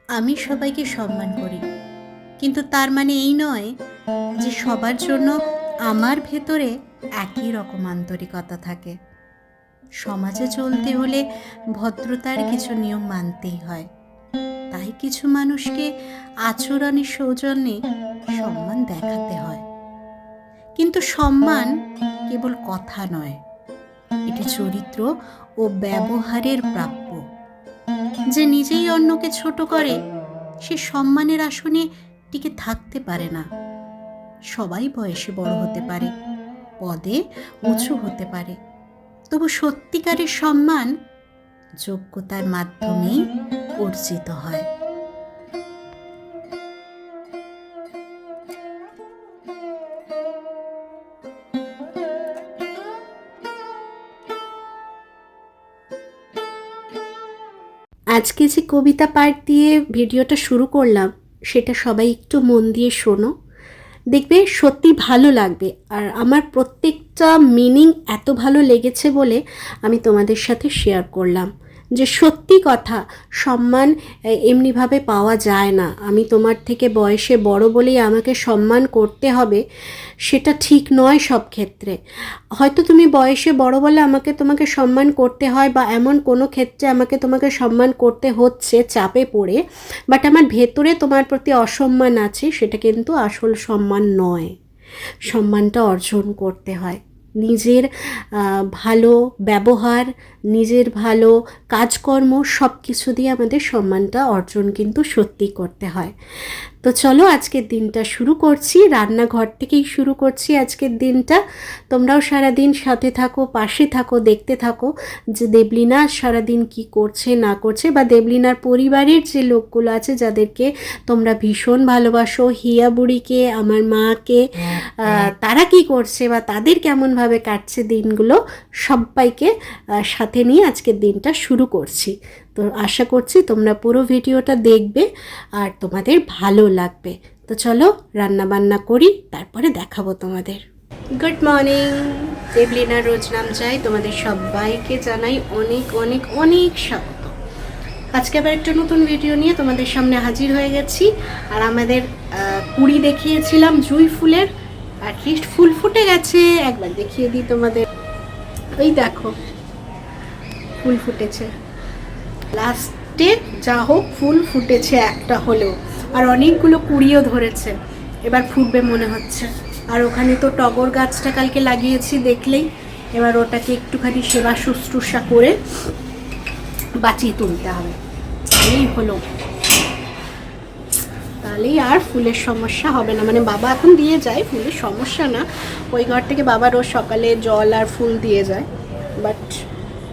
আমি সবাইকে সম্মান করি, কিন্তু তার মানে এই নয় যে সবার জন্য আমার ভেতরে একই রকম আন্তরিকতা থাকে। সমাজে চলতে হলে ভদ্রতার কিছু নিয়ম মানতেই হয়। তাই কিছু মানুষকে আচরণের সৌজন্যে সম্মান দেখাতে হয়। কিন্তু সম্মান কেবল কথা নয়, এটি চরিত্র ও ব্যবহারের প্রাপ্য। যে নিজেই অন্যকে ছোট করে সে সম্মানের আসনে টিকে থাকতে পারে না। সবাই বয়সে বড় হতে পারে, পদে উঁচু হতে পারে, তবু সত্যিকারের সম্মান যোগ্যতার মাধ্যমেই অর্জিত হয়। আজকে যে কবিতা পাঠ দিয়ে ভিডিওটা শুরু করলাম সেটা সবাই একটু মন দিয়ে শোনো, দেখবে সত্যি ভালো লাগবে। আর আমার প্রত্যেকটা মিনিং এত ভালো লেগেছে বলে আমি তোমাদের সাথে শেয়ার করলাম যে সত্যি কথা, সম্মান এমনিভাবে পাওয়া যায় না। আমি তোমার থেকে বয়সে বড় বলেই আমাকে সম্মান করতে হবে, সেটা ঠিক নয় সব ক্ষেত্রে। হয়তো তুমি বয়সে বড় বলে তোমাকে সম্মান করতে হয়, বা এমন কোনো ক্ষেত্রে তোমাকে সম্মান করতে হচ্ছে চাপে পড়ে, বাট আমার ভেতরে তোমার প্রতি অসম্মান আছে, সেটা কিন্তু আসল সম্মান নয়। সম্মানটা অর্জন করতে হয় নিজের ভালো ব্যবহার, নিজের ভালো কাজকর্ম, সব কিছু দিয়ে আমাদের সম্মানটা অর্জন কিন্তু সত্যি করতে হয়। তো চলো আজকের দিনটা শুরু করছি, রান্নাঘর থেকেই শুরু করছি আজকের দিনটা। তোমরাও সারাদিন সাথে থাকো, পাশে থাকো, দেখতে থাকো যে দেবলীনা সারাদিন কি করছে না করছে, বা দেবলীনার পরিবারের যে লোকগুলো আছে যাদেরকে তোমরা ভীষণ ভালোবাসো, হিয়া বুড়িকে, আমার মাকে, তারা কি করছে বা তাদের কেমনভাবে কাটছে দিনগুলো, সবাইকে সাথে নিয়ে আজকের দিনটা শুরু করছি। তো আশা করছি তোমরা পুরো ভিডিওটা দেখবে আর তোমাদের ভালো লাগবে। তো চলো রান্না বান্না করি, তারপরে দেখাবো তোমাদের। গুড মর্নিং, দেবলীনা রোজ নাম চাই তোমাদের সবাইকে জানাই অনেক অনেক অনেক স্বাগত। আজকে আবার একটা নতুন ভিডিও নিয়ে তোমাদের সামনে হাজির হয়ে গেছি। আর আমাদের কুড়ি দেখিয়েছিলাম জুঁই ফুলের, অ্যাটলিস্ট ফুল ফুটে গেছে, একবার দেখিয়ে দিই তোমাদের। ওই দেখো ফুল ফুটেছে, লাস্টে যা হোক ফুল ফুটেছে একটা হলেও, আর অনেকগুলো কুড়িও ধরেছে, এবার ফুটবে মনে হচ্ছে। আর ওখানে তো টগর গাছটা কালকে লাগিয়েছি দেখলেই, এবার ওটাকে একটুখানি সেবা শুশ্রূষা করে বাঁচিয়ে তুলতে হবে, তাহলেই হলো, তাহলেই আর ফুলের সমস্যা হবে না। মানে বাবা এখন দিয়ে যায়, ফুলের সমস্যা না, ওই ঘর থেকে বাবা রোজ সকালে জল আর ফুল দিয়ে যায়, বাট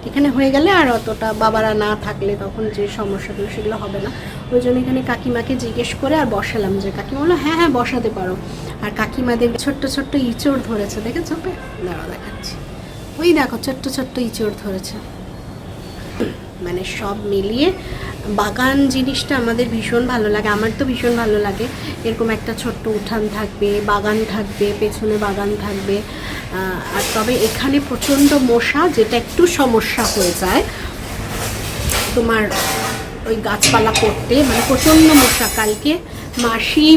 এখানে হয়ে গেলে আর অতটা বাবারা না থাকলে তখন যে সমস্যাগুলো সেগুলো হবে না। ওই জন্য এখানে কাকিমাকে জিজ্ঞেস করে আর বসালাম, যে কাকিমা বললো হ্যাঁ হ্যাঁ বসাতে পারো। আর কাকিমাদের ছোট্ট ছোট্ট ইঁচড় ধরেছে, দেখেছো? দাঁড়াও দেখাচ্ছি, ওই দেখো ছোট্ট ছোট্ট ইঁচড় ধরেছে। মানে সব মিলিয়ে বাগান জিনিসটা আমাদের ভীষণ ভালো লাগে, আমার তো ভীষণ ভালো লাগে। এরকম একটা ছোট্ট উঠান থাকবে, বাগান থাকবে, পেছনে বাগান থাকবে। আর তবে এখানে প্রচণ্ড মশা, যেটা একটু সমস্যা হয়ে যায় তোমার ওই গাছপালা করতে, মানে প্রচণ্ড মশা। কালকে মাসি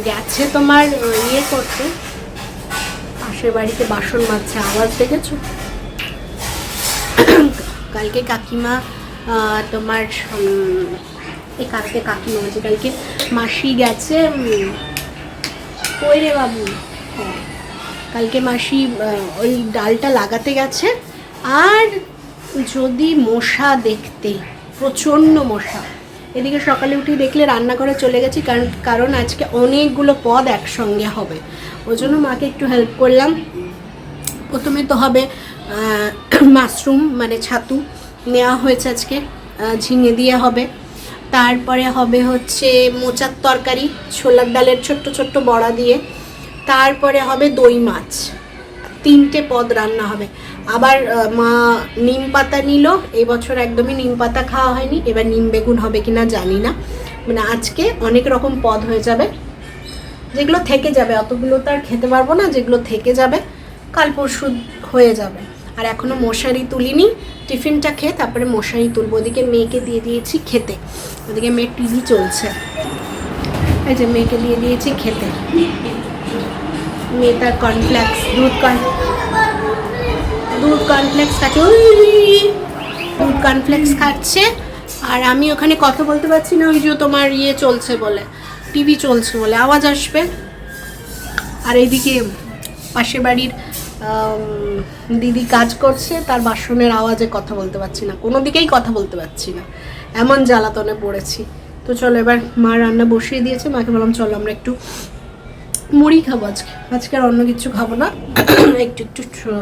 গেছে তোমার ইয়ে করতে, পাশের বাড়িতে বাসন মাজছে, আওয়াজ দেখেছো? কালকে কাকিমা তোমার এই কালকে কাকিমা বলছে, কালকে মাসি গেছে, কই রে বাবু, হ্যাঁ কালকে মাসি ওই ডালটা লাগাতে গেছে। আর যদি মশা দেখতে, প্রচণ্ড মশা। এদিকে সকালে উঠে দেখলে রান্নাঘরে চলে গেছি, কারণ আজকে অনেকগুলো পদ একসঙ্গে হবে, ওই জন্য মাকে একটু হেল্প করলাম। প্রথমে তো হবে মাশরুম মানে ছাতু নেওয়া হয়েছে আজকে, ঝিঙে দিয়ে হবে। তারপরে হবে হচ্ছে মোচার তরকারি, ছোলার ডালের ছোট্ট ছোট্ট বড়া দিয়ে। তারপরে হবে দই মাছ, 3টে পদ রান্না হবে। আবার মা নিম পাতা নিল, এই বছর একদমই নিম পাতা খাওয়া হয়নি, এবার নিম বেগুন হবে কিনা জানি না। মানে আজকে অনেক রকম পদ হয়ে যাবে, যেগুলো থেকে যাবে অতগুলো তো আর খেতে পারবো না, যেগুলো থেকে যাবে কাল পরশু হয়ে যাবে। আর এখনও মশারি তুলিনি। টিফিনটা খেয়ে তারপরে মশারি তুলবো। ওদিকে মেয়েকে দিয়ে দিয়েছি খেতে, ওদিকে মেয়ের টিভি চলছে। এই যে মেয়েকে দিয়ে দিয়েছি খেতে, মেয়ে তার কর্নফ্লেক্স দুধ কর্নফ্লেক্স খাচ্ছে, দুধ কর্নফ্লেক্স খাচ্ছে। আর আমি ওখানে কথা বলতে পারছি না, ওই যে তোমার ইয়ে চলছে বলে, টিভি চলছে বলে আওয়াজ আসবে। আর এইদিকে পাশের বাড়ির দিদি কাজ করছে, তার বাসনের আওয়াজে কথা বলতে পারছি না, কোনো দিকেই কথা বলতে পারছি না, এমন জ্বালাতনে পড়েছি। তো চলো, এবার মা রান্না বসিয়ে দিয়েছে, মাকে বললাম চলো আমরা একটু মুড়ি খাবো আজকে আর অন্য কিছু খাবো না, একটু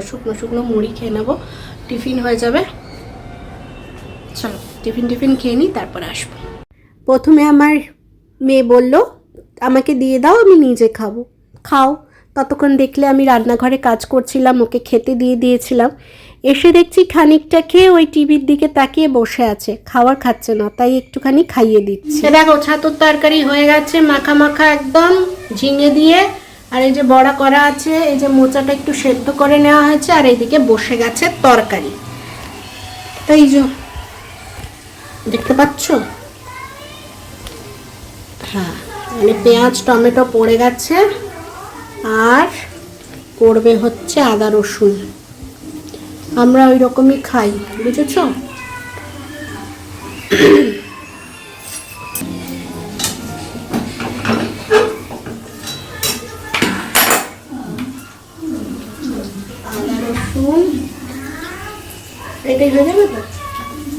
শুকনো শুকনো মুড়ি খেয়ে নেবো, টিফিন হয়ে যাবে। চলো টিফিন খেয়ে নিই, তারপরে আসবো। প্রথমে আমার মেয়ে বলল আমাকে দিয়ে দাও, আমি নিজে খাবো। খাও। ততক্ষণ দেখলে আমি রান্নাঘরে কাজ করছিলাম, ওকে খেতে দিয়ে দিয়েছিলাম। এসে দেখছি খানিকটা খেয়ে ওই টিভির দিকে তাকিয়ে বসে আছে, খাবার খাচ্ছে না, তাই একটুখানি খাইয়ে দিচ্ছি। দেখো ছাতুর তরকারি হয়ে গেছে, মাখা মাখা একদম ঝিঙে দিয়ে। আর এই যে বড়া করা আছে, এই যে মোচাটা একটু সেদ্ধ করে নেওয়া হয়েছে, আর এইদিকে বসে গেছে তরকারি। এই যে দেখতে পাচ্ছ, হ্যাঁ, মানে পেঁয়াজ টমেটো পড়ে গেছে, আর করবে হচ্ছে আদা রসুন। আমরা ওই রকমই খাই, বুঝেছ? আদা রসুন এটাই হয়ে যাবে তো?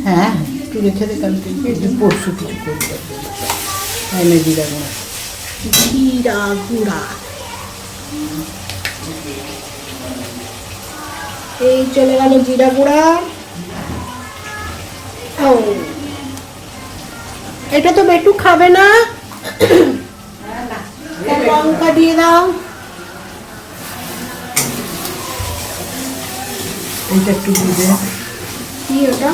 হ্যাঁ, একটু রেখে দে, কালকে পরশু কিছু করতে এনে জিরা গুঁড়া। এই চলে গেল জিরা গুঁড়া। ও, এটা তো বেটু খাবে না, লঙ্কা দিয়ে দাও। এইটা একটু দিয়ে দে। কি ওটা?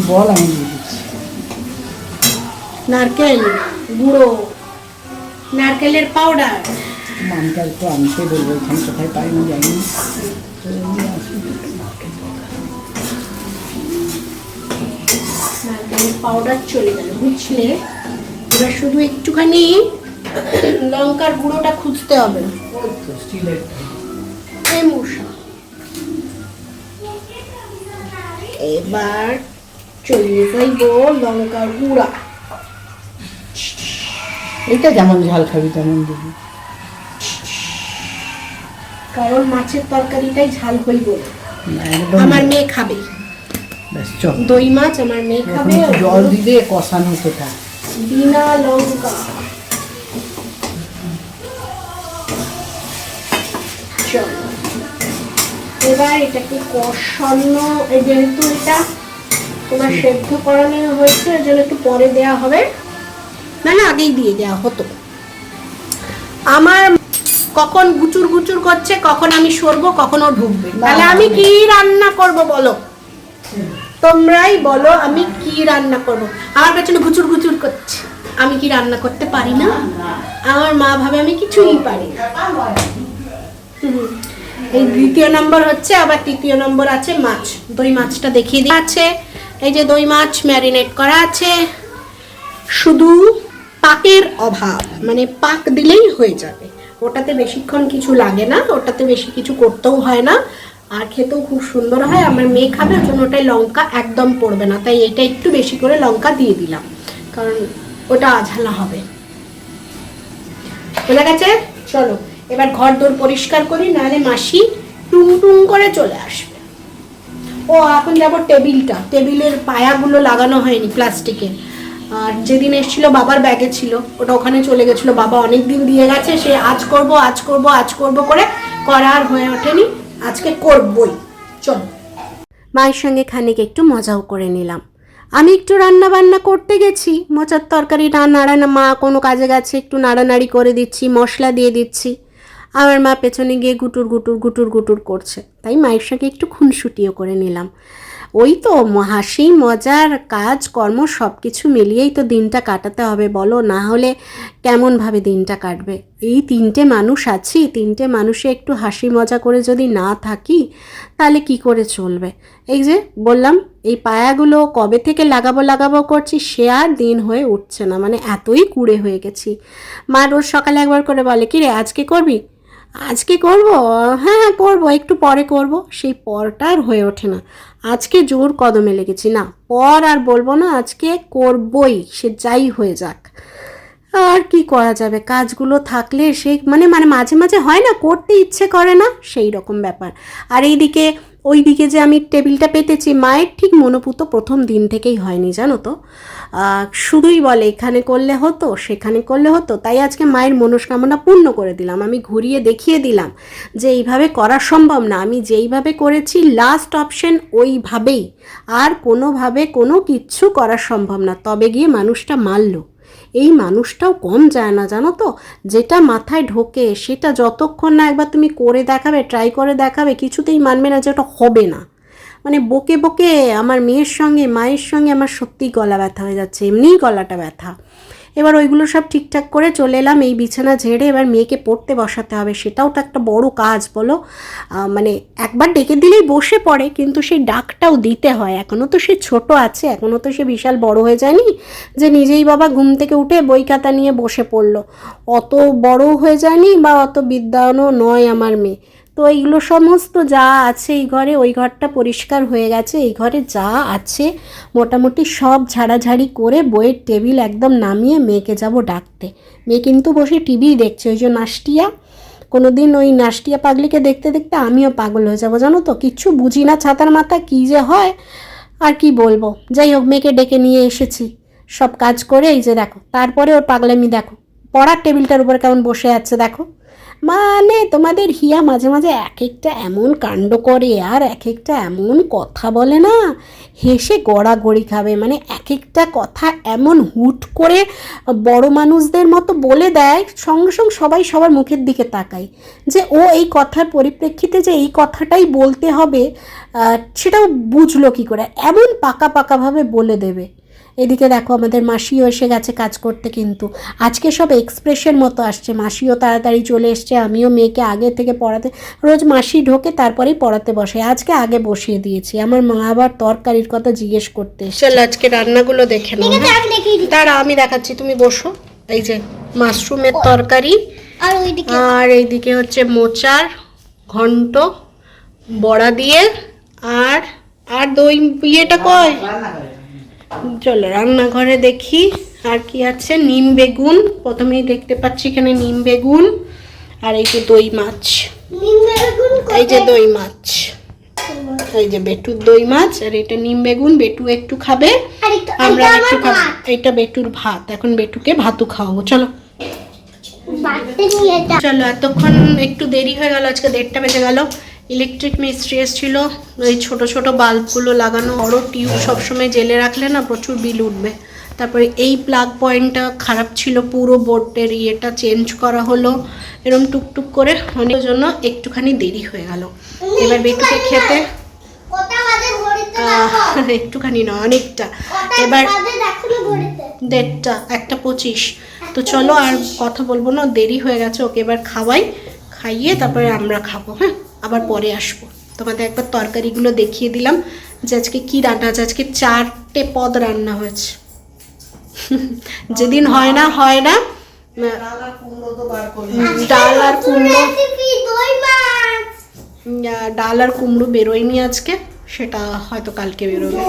বল, আমি দিয়ে দিচ্ছি। নারকেল গুঁড়ো, নারকেলের পাউডার। মানটা একটু আনতে বলবো, এখানে কোথায় পাই না জানি। নারকেলের পাউডার চলে গেল, বুঝলে? এবার শুধু একটুখানি লঙ্কার গুঁড়োটা খুঁজতে হবে। এবার চলে যাইব লঙ্কার গুঁড়া। এটা যেমন ঝাল খাবি তেমন দিবি, কারণ মাছের তরকারিটাই ঝাল হইব। আমার মেয়ে খাবে, দই মাছ আমার মেয়ে খাবে। জল দিবে, কষানো সেটা বিনা লঙ্কা। চলো এবার এটাকে কষানো, যেহেতু এটা তোমার সেদ্ধ করানো হয়েছে, এর জন্য একটু পরে দেওয়া হবে, নাহলে আগেই দিয়ে দেওয়া হতো। আমার কখন গুচুর গুচুর করছে, কখন আমি সরবো, কখন ও ঢুকবে, তাহলে আমি কি রান্না করব বলো? তোমরাই বলো আমি কি রান্না করব? আমার পেছনে গুচুর গুচুর করছে, আমি কি রান্না করতে পারি না? আমার মা ভাবে আমি কিছুই পারি না। এই দ্বিতীয় নম্বর হচ্ছে, আবার তৃতীয় নম্বর আছে মাছ। দই মাছটা দেখিয়ে দিয়ে আছে, এই যে দই মাছ ম্যারিনেট করা আছে, শুধু পাকের অভাব, মানে পাক দিলেই হয়ে যাবে। ওটাতে বেশিক্ষণ কিছু লাগে না, ওটাতে বেশি কিছু করতেও হয় না, আর খেতেও খুব সুন্দর হয়। আমার মেয়ে খাবে, ওই জন্য ওটাই লঙ্কা একদম পড়বে না, তাই এটা একটু বেশি করে লঙ্কা দিয়ে দিলাম, কারণ ওটা আঝালা হবে। বোঝা গেছে? চলো এবার ঘর দোর পরিষ্কার করি, নাহলে মাসি টুং টুং করে চলে আসবে। ও এখন যাবো টেবিলের পায়াগুলো লাগানো হয়নি প্লাস্টিকের, আর যেদিন এসেছিল বাবার ব্যাগে ছিল, ওটা ওখানে চলে গেছিলো, বাবা অনেক দিন দিয়ে গেছে, সে আজ করব করে করার হয়ে ওঠেনি, আজকে করবই। চল, মায়ের সঙ্গে খানিক একটু মজাও করে নিলাম। আমি একটু রান্না বান্না করতে গেছি, মোচার তরকারি নাড়ানো, মা কোনো কাজে গেছে, একটু নাড়ানাড়ি করে দিচ্ছি, মশলা দিয়ে দিচ্ছি। আমার মা পেছনে গিয়ে গুটুর গুটুর করছে, তাই মায়ের সঙ্গে একটু খুনসুটিও করে নিলাম। ওই তো হাসি মজার কাজ কর্ম সব কিছু মিলিয়েই তো দিনটা কাটাতে হবে বলো, না হলে কেমনভাবে দিনটা কাটবে? এই তিনটে মানুষ আছি, তিনটে মানুষে একটু হাসি মজা করে যদি না থাকি তাহলে কি করে চলবে? এই যে বললাম, এই পায়াগুলো কবে থেকে লাগাবো লাগাবো করছি, সে আর দিন হয়ে উঠছে না, মানে এতই কুঁড়ে হয়ে গেছি। মা রোজ সকালে একবার করে বলে, কি রে আজকে করবি? আজকে করব, হ্যাঁ হ্যাঁ করবো, একটু পরে করব। সেই পরটা আর হয়ে ওঠে না। আজকে জোর কদমে লেগেছি, না পর আর বলবো না, আজকে করবই, সে যাই হয়ে যাক। আর কি করা যাবে, কাজগুলো থাকলে সে মানে মানে মাঝে মাঝে হয় না, করতে ইচ্ছে করে না, সেই রকম ব্যাপার। আর এইদিকে ওইদিকে যে আমি টেবিলটা পেতেছি, মায়ের ঠিক মনোপুত প্রথম দিন থেকেই হয়নি জানো তো। শুধুই বলে এখানে করলে হতো, সেখানে করলে হতো, তাই আজকে মায়ের মনস্কামনা পূর্ণ করে দিলাম। আমি ঘুরিয়ে দেখিয়ে দিলাম যে এইভাবে করা সম্ভব না, আমি যেইভাবে করেছি লাস্ট অপশন ওইভাবেই, আর কোনোভাবে কোনো কিচ্ছু করা সম্ভব না। তবে গিয়ে মানুষটা মানলো। এই মানুষটাও কম যায় না জানো তো, যেটা মাথায় ঢোকে সেটা যতক্ষণ না একবার তুমি করে দেখাবে, ট্রাই করে দেখাবে, কিছুতেই মানবে না যে ওটা হবে না। মানে বকে বকে আমার মেয়ের সঙ্গে মায়ের সঙ্গে আমার সত্যিই গলা ব্যথা হয়ে যাচ্ছে, এমনিই গলাটা ব্যথা। এবার ওইগুলো সব ঠিকঠাক করে চলে এলাম, এই বিছানা ঝেড়ে এবার মেয়েকে পড়তে বসাতে হবে, সেটাও তো একটা বড় কাজ বলো। মানে একবার ডেকে দিলেই বসে পড়ে, কিন্তু সেই ডাকটাও দিতে হয়। এখনও তো সে ছোট আছে, এখনও তো সে বিশাল বড় হয়ে যায়নি যে নিজেই বাবা ঘুম থেকে উঠে বই খাতা নিয়ে বসে পড়লো। অত বড় হয়ে যায়নি বা অত বিদ্যানও নয় আমার মেয়ে। তো এইগুলো সমস্ত যা আছে এই ঘরে, ওই ঘরটা পরিষ্কার হয়ে গেছে, এই ঘরে যা আছে মোটামুটি সব ঝাড়াঝাড়ি করে বইয়ের টেবিল একদম নামিয়ে মেয়েকে যাব ডাকতে। মেয়ে কিন্তু বসে টিভি দেখছে, ওই যে নাস্টিয়া, কোনো দিন ওই নাস্টিয়া পাগলিকে দেখতে দেখতে আমিও পাগল হয়ে যাবো জানো তো, কিচ্ছু বুঝি না ছাতার মাথা কী যে হয় আর কি বলবো। যাই হোক, মেয়েকে ডেকে নিয়ে এসেছি, সব কাজ করে এই যে দেখো, তারপরে ওর পাগলামি দেখো, পড়ার টেবিলটার উপর কেমন বসে আছে দেখো। মানে তোমাদের হিয়া মাঝে মাঝে এক একটা এমন কাণ্ড করে আর এক একটা এমন কথা বলে না, হেসে গড়াগড়ি খাবে। মানে এক একটা কথা এমন হুট করে বড় মানুষদের মতো বলে দেয়, সঙ্গে সঙ্গে সবাই সবার মুখের দিকে তাকায় যে ও এই কথার পরিপ্রেক্ষিতে যে এই কথাটাই বলতে হবে, সেটাও বুঝলো কী করে, এমন পাকা পাকাভাবে বলে দেবে। এদিকে দেখো আমাদের মাসিও এসে গেছে কাজ করতে, কিন্তু আজকে সব এক্সপ্রেশন মতো আসছে। মাসিও তাড়াতাড়ি চলে এসছে, আমিও মেয়েকে আগে থেকে পড়াতে, রোজ মাসি ঢোকে তারপরেই পড়াতে বসে, আজকে আগে বসিয়ে দিয়েছি। আমার মা আবার তরকারির কথা জিজ্ঞেস করতে এসছে। চল আজকে রান্নাগুলো দেখে নাও। দাঁড়া আমি দেখাচ্ছি, তুমি বসো। এই যে মাশরুমের তরকারি, আর এইদিকে হচ্ছে মোচার ঘন্ট বড়া দিয়ে, আর আর দই ইয়েটা কয়। চলো রান্নাঘরে দেখি আর কি আছে। নিম বেগুন প্রথমেই দেখতে পাচ্ছি এখানে, নিম বেগুন, আর এই যে দই মাছ, এই যে দই মাছ, এই যে বেটুর দই মাছ, আর এটা নিম বেগুন। বেটু একটু খাবে, আমরা একটু খাবো। এটা বেটুর ভাত, এখন বেটুকে ভাতও খাওয়াবো। চলো চলো, এতক্ষণ একটু দেরি হয়ে গেল, আজকে 1:30 বেজে গেল। ইলেকট্রিক মিস্ত্রি এসেছিলো, এই ছোট ছোট বাল্বগুলো লাগানো, বড় টিউব সবসময় জেলে রাখলে না প্রচুর বিল উঠবে। তারপরে এই প্লাগ পয়েন্টটা খারাপ ছিল, পুরো বোর্ডের ইয়েটা চেঞ্জ করা হলো, এরকম টুকটুক করে অনেক জন্য একটুখানি দেরি হয়ে গেল। এবার বেটুকে খেতে একটুখানি না অনেকটা, এবার 1:30, 1:25। তো চলো আর কথা বলবো না, দেরি হয়ে গেছে, ওকে এবার খাওয়াই, খাইয়ে তারপরে আমরা খাবো। হ্যাঁ, আবার পরে আসবো। তোমাদের একবার তরকারিগুলো দেখিয়ে দিলাম যে আজকে কী রান্না আছে। আজকে 4টে পদ রান্না হয়েছে। যেদিন হয় না ডাল আর কুমড়ো বেরোয়নি আজকে, সেটা হয়তো কালকে বেরোবে।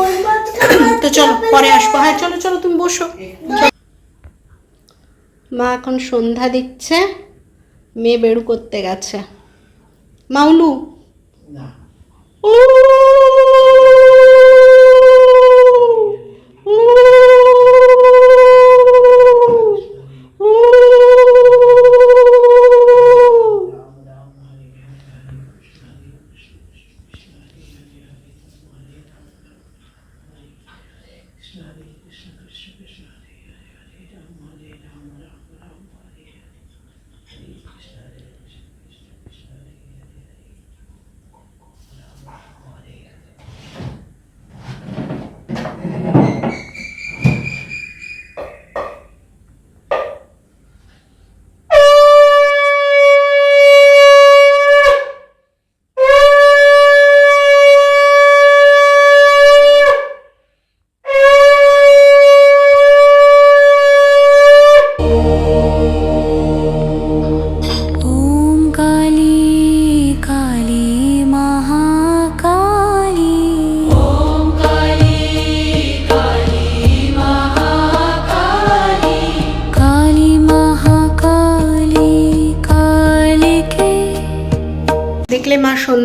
তো চলো পরে আসবো। হ্যাঁ চলো চলো তুমি বসো। মা এখন সন্ধ্যা দিচ্ছে, মেয়ে বেরু করতে গেছে। মাউলু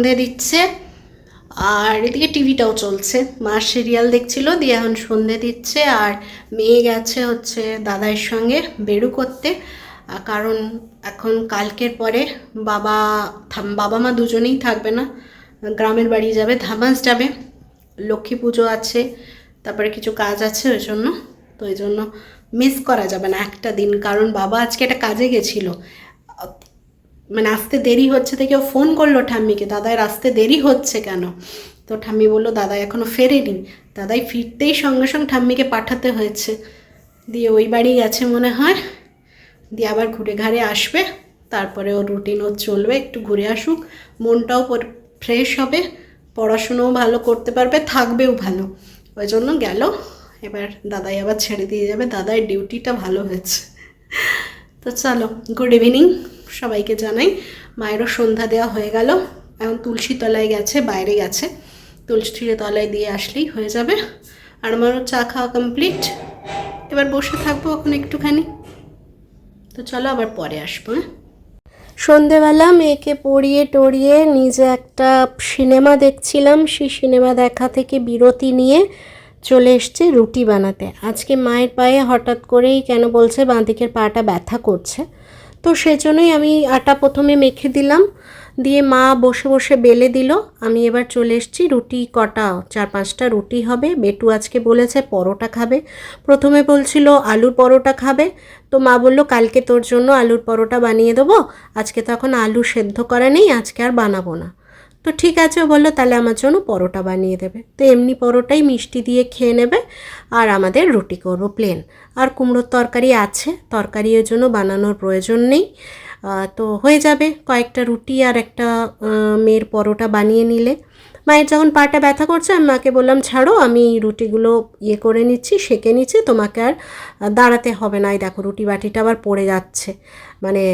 সন্ধে দিচ্ছে, আর এদিকে টিভিটাও চলছে। মা সিরিয়াল দেখছিল, দিয়ে এখন সন্ধে দিচ্ছে। আর মেয়ে গেছে হচ্ছে দাদাইয়ের সঙ্গে বেরু করতে, কারণ এখন কালকের পরে বাবা মা দুজনেই থাকবে না, গ্রামের বাড়ি যাবে, ধামাস যাবে, লক্ষ্মী পুজো আছে, তারপরে কিছু কাজ আছে, ওই জন্য তো ওই জন্য মিস করা যাবে না একটা দিন। কারণ বাবা আজকে একটা কাজে গেছিল, মানে আসতে দেরি হচ্ছে থেকে ও ফোন করলো ঠাম্মিকে, দাদার আসতে দেরি হচ্ছে কেন। তো ঠাম্মি বললো দাদা এখনও ফেরেনি। দাদাই ফিরতেই সঙ্গে সঙ্গে ঠাম্মিকে পাঠাতে হয়েছে, দিয়ে ওই বাড়ি গেছে মনে হয়, দিয়ে আবার ঘুরে ঘাড়ে আসবে, তারপরে ওর রুটিন ওর চলবে, একটু ঘুরে আসুক, মনটাও ফ্রেশ হবে, পড়াশুনোও ভালো করতে পারবে, থাকবেও ভালো, ওই জন্য গেল। এবার দাদাই আবার ছেড়ে দিয়ে যাবে, দাদার ডিউটিটা ভালো হয়েছে। তো চলো, গুড ইভিনিং সবাইকে জানাই। মায়েরও সন্ধ্যা দেওয়া হয়ে গেল, এখন তুলসী তলায় গেছে, বাইরে গেছে, তুলসী তলায় দিয়ে আসলেই হয়ে যাবে। আর আমারও চা খাওয়া কমপ্লিট, এবার বসে থাকবো এখন একটুখানি। তো চলো আবার পরে আসবো। সন্ধেবেলা মেয়েকে পড়িয়ে টড়িয়ে নিজে একটা সিনেমা দেখছিলাম, সেই সিনেমা দেখা থেকে বিরতি নিয়ে চলে এসছে রুটি বানাতে। আজকে মায়ের পায়ে হঠাৎ করেই কেন বলছে বাঁ দিকের পাটা ব্যথা করছে, তো সেজন্যই আমি আটা প্রথমে মেখে দিলাম, দিয়ে মা বসে বসে বেলে দিল। আমি এবার চলে এসেছি, রুটি কটা 4-5টা রুটি হবে। বেটু আজকে বলেছে পরোটা খাবে, প্রথমে বলছিল আলুর পরোটা খাবে, তো মা বললো কালকে তোর জন্য আলুর পরোটা বানিয়ে দেবো, আজকে তো এখন আলু সেদ্ধ করা নেই, আজকে আর বানাবো না। তো ঠিক আছে, ও বললো তাহলে আমার জন্য পরোটা বানিয়ে দেবে। তো এমনি পরোটাই মিষ্টি দিয়ে খেয়ে নেবে, আর আমাদের রুটি করবো প্লেন। আর কুমড়োর তরকারি আছে, তরকারি এর জন্য বানানোর প্রয়োজন নেই, তো হয়ে যাবে। কয়েকটা রুটি আর একটা মেয়ের পরোটা বানিয়ে নিলে। মায়ের যখন পাটা ব্যথা করছে আমি মাকে বললাম ছাড়ো, আমি রুটিগুলো করে নিচ্ছি, সেঁকে নিচ্ছি, তোমাকে আর দাঁড়াতে হবে না। এই দেখো রুটি বাটিটা আবার পড়ে যাচ্ছে, মানে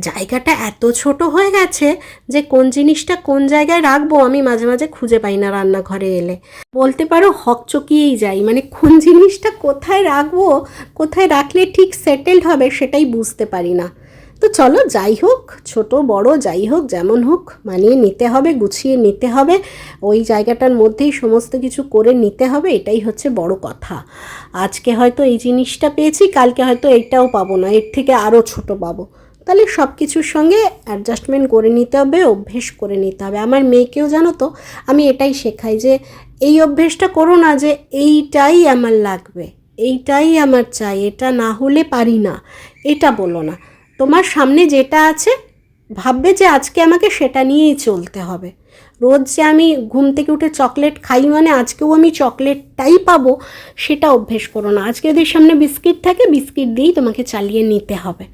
জায়গাটা এত ছোট হয়ে গেছে যে কোন জিনিসটা কোন জায়গায় রাখবো আমি মাঝে মাঝে খুঁজে পাই না। রান্নাঘরে এলে বলতে পারো হকচকিয়েই যাই, মানে কোন জিনিসটা কোথায় রাখবো, কোথায় রাখলে ঠিক সেটেলড হবে সেটাই বুঝতে পারি না। তো চলো, যাই হোক, ছোট বড় যাই হোক, যেমন হোক মানিয়ে নিতে হবে, গুছিয়ে নিতে হবে, ওই জায়গাটার মধ্যেই সমস্ত কিছু করে নিতে হবে, এটাই হচ্ছে বড় কথা। আজকে হয়তো এই জিনিসটা পেয়েছি, কালকে হয়তো এইটাও পাবো না, এর থেকে আরও ছোট পাবো, তাহলে সব কিছুর সঙ্গে অ্যাডজাস্টমেন্ট করে নিতে হবে, অভ্যেস করে নিতে হবে। আমার মেয়েকেও জানো তো আমি এটাই শেখাই যে এই অভ্যেসটা করো না যে এইটাই আমার লাগবে, এইটাই আমার চাই, এটা না হলে পারি না, এটা বলো না। তোমার সামনে যেটা আছে ভাববে যে আজকে আমাকে সেটা নিয়েই চলতে হবে। রোজ যে আমি ঘুম থেকে উঠে চকলেট খাই মানে আজকেও আমি চকলেটটাই পাবো, সেটা অভ্যেস করো না। আজকে যদি সামনে বিস্কিট থাকে, বিস্কিট দিয়েই তোমাকে চালিয়ে নিতে হবে।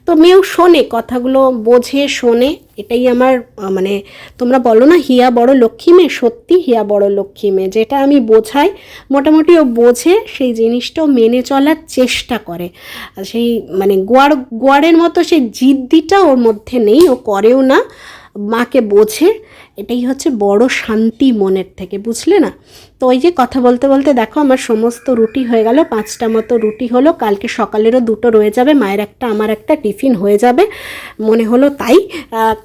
তো মেয়েও শোনে, কথাগুলো বোঝে, শোনে, এটাই আমার মানে তোমরা বলো না হিয়া বড় লক্ষ্মী মেয়ে, সত্যি হিয়া বড় লক্ষ্মী মেয়ে। যেটা আমি বোঝাই মোটামুটি ও বোঝে, সেই জিনিসটাও মেনে চলার চেষ্টা করে। সেই মানে গোয়ারের মতো সেই জিদ্দিটা ওর মধ্যে নেই, ও করেও না, মাকে বোঝে, এটাই হচ্ছে বড় শান্তি মনের থেকে, বুঝলে না। তো ওই যে কথা বলতে বলতে দেখো আমার সমস্ত রুটি হয়ে গেল, 5টা মতো রুটি হলো, কালকে সকালেরও 2টো রয়ে যাবে, মায়ের একটা আমার একটা টিফিন হয়ে যাবে মনে হলো, তাই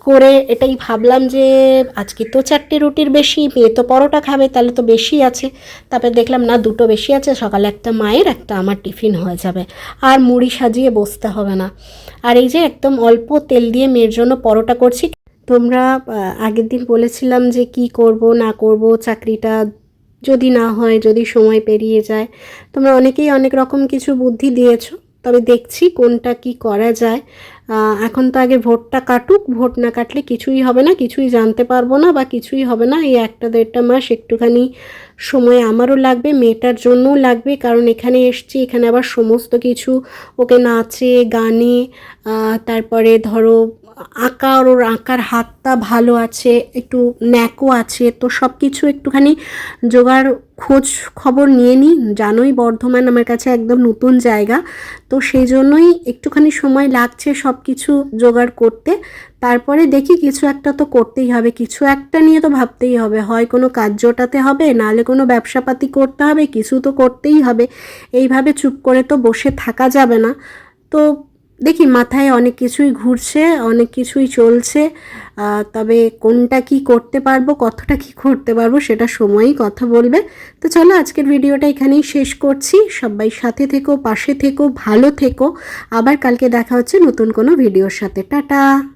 করে এটাই ভাবলাম যে আজকে তো 4টে রুটির বেশি, মেয়ে তো পরোটা খাবে, তাহলে তো বেশি আছে। তারপরে দেখলাম না 2টো বেশি আছে, সকালে একটা মায়ের একটা আমার টিফিন হয়ে যাবে, আর মুড়ি সাজিয়ে বসতে হবে না। আর এই যে একদম অল্প তেল দিয়ে মেয়ের জন্য পরোটা করছি। তোমরা আগের দিন বলেছিলাম যে কি করব না করব, চাকরিটা যদি না হয়, যদি সময় পেরিয়ে যায়, তোমরা অনেকেই অনেক রকম কিছু বুদ্ধি দিয়েছো, তবে দেখছি কোনটা কি করা যায়। এখন তো আগে ভোটটা কাটুক, ভোট না কাটলে কিছুই হবে না, কিছুই জানতে পারবো না বা কিছুই হবে না। এই 1-1.5 মাস একটুখানি সময় আমারও লাগবে, মেয়েটার জন্যও লাগবে, কারণ এখানে এসছি, এখানে আবার সমস্ত কিছু ওকে নাচে গানে, তারপরে ধরো ওর আঁকার হাতটা ভালো আছে, একটু ন্যাকও আছে, তো সব কিছু একটুখানি জোগাড় খোঁজ খবর নিয়ে নিই। জানোই বর্ধমান আমার কাছে একদম নতুন জায়গা, তো সেই জন্যই একটুখানি সময় লাগছে সব কিছু জোগাড় করতে। তারপরে দেখি কিছু একটা তো করতেই হবে, কিছু একটা নিয়ে তো ভাবতেই হবে, হয় কোনো কাজ জোটাতে হবে, নাহলে কোনো ব্যবসাপাতি করতে হবে, কিছু তো করতেই হবে। এইভাবে চুপ করে তো বসে থাকা যাবে না। তো দেখি মাথায় অনেক কিছুই ঘুরছে, অনেক কিছুই চলছে, তবে কোনটা কি করতে পারবো, কতটা কি করতে পারবো সেটা সময়ই কথা বলবে। তো চলো আজকের ভিডিওটা এখানেই শেষ করছি। সবাই সাথে থেকো, পাশে থেকো, ভালো থেকো। আবার কালকে দেখা হচ্ছে নতুন কোনো ভিডিওর সাথে। টাটা।